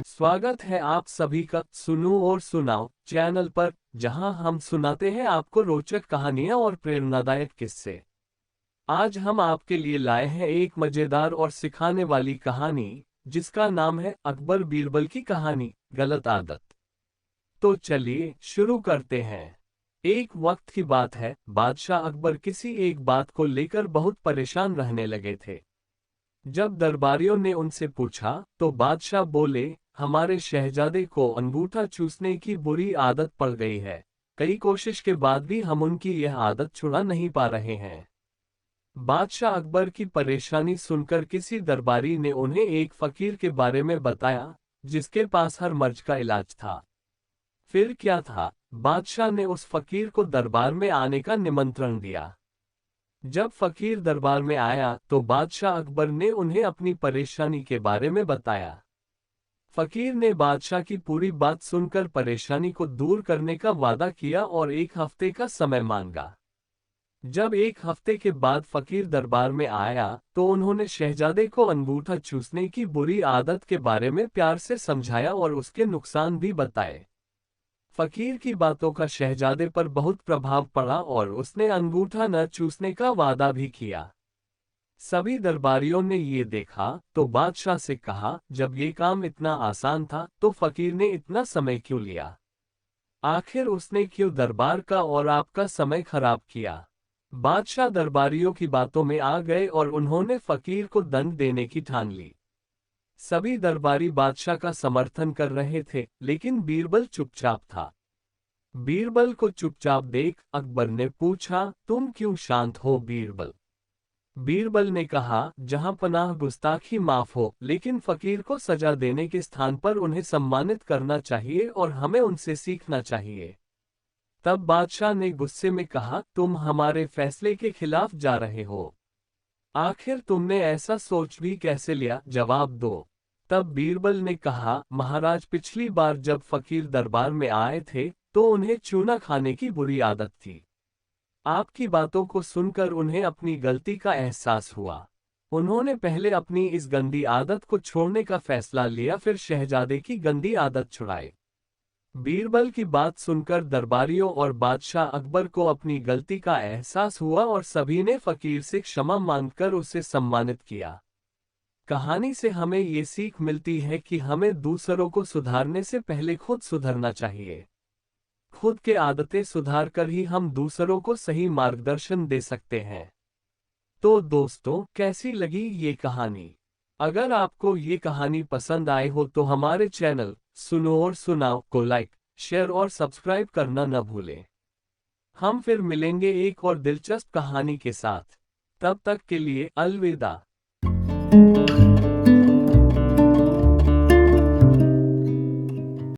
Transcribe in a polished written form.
स्वागत है आप सभी का सुनो और सुनाओ चैनल पर, जहां हम सुनाते हैं आपको रोचक कहानियां और प्रेरणादायक किस्से। आज हम आपके लिए लाए हैं एक मजेदार और सिखाने वाली कहानी, जिसका नाम है अकबर बीरबल की कहानी, गलत आदत। तो चलिए शुरू करते हैं। एक वक्त की बात है, बादशाह अकबर किसी एक बात को लेकर बहुत परेशान रहने लगे थे। जब दरबारियों ने उनसे पूछा, तो बादशाह बोले, हमारे शहजादे को अंगूठा चूसने की बुरी आदत पड़ गई है। कई कोशिश के बाद भी हम उनकी यह आदत छुड़ा नहीं पा रहे हैं। बादशाह अकबर की परेशानी सुनकर किसी दरबारी ने उन्हें एक फकीर के बारे में बताया, जिसके पास हर मर्ज का इलाज था। फिर क्या था, बादशाह ने उस फकीर को दरबार में आने का निमंत्रण दिया। जब फकीर दरबार में आया, तो बादशाह अकबर ने उन्हें अपनी परेशानी के बारे में बताया। फकीर ने बादशाह की पूरी बात सुनकर परेशानी को दूर करने का वादा किया और एक हफ्ते का समय मांगा। जब एक हफ्ते के बाद फकीर दरबार में आया, तो उन्होंने शहजादे को अंगूठा चूसने की बुरी आदत के बारे में प्यार से समझाया और उसके नुकसान भी बताए। फकीर की बातों का शहजादे पर बहुत प्रभाव पड़ा और उसने अंगूठा न चूसने का वादा भी किया। सभी दरबारियों ने ये देखा, तो बादशाह से कहा, जब ये काम इतना आसान था, तो फकीर ने इतना समय क्यों लिया? आखिर उसने क्यों दरबार का और आपका समय खराब किया? बादशाह दरबारियों की बातों में आ गए और उन्होंने फकीर को दंड देने की ठान ली। सभी दरबारी बादशाह का समर्थन कर रहे थे, लेकिन बीरबल चुपचाप था। बीरबल को चुपचाप देख अकबर ने पूछा, तुम क्यों शांत हो बीरबल? बीरबल ने कहा, जहां पनाह गुस्ताखी माफ हो, लेकिन फकीर को सजा देने के स्थान पर उन्हें सम्मानित करना चाहिए और हमें उनसे सीखना चाहिए। तब बादशाह ने गुस्से में कहा, तुम हमारे फैसले के खिलाफ जा रहे हो। आखिर तुमने ऐसा सोच भी कैसे लिया, जवाब दो। तब बीरबल ने कहा, महाराज, पिछली बार जब फकीर दरबार में आए थे, तो उन्हें चूना खाने की बुरी आदत थी। आपकी बातों को सुनकर उन्हें अपनी गलती का एहसास हुआ। उन्होंने पहले अपनी इस गंदी आदत को छोड़ने का फैसला लिया, फिर शहजादे की गंदी आदत छुड़ाई। बीरबल की बात सुनकर दरबारियों और बादशाह अकबर को अपनी गलती का एहसास हुआ और सभी ने फकीर से क्षमा मांगकर उसे सम्मानित किया। कहानी से हमें ये सीख मिलती है कि हमें दूसरों को सुधारने से पहले खुद सुधरना चाहिए। खुद के आदतें सुधार कर ही हम दूसरों को सही मार्गदर्शन दे सकते हैं। तो दोस्तों, कैसी लगी ये कहानी? अगर आपको ये कहानी पसंद आई हो तो हमारे चैनल सुनो और सुनाओ को लाइक, शेयर और सब्सक्राइब करना न भूलें। हम फिर मिलेंगे एक और दिलचस्प कहानी के साथ। तब तक के लिए अलविदा।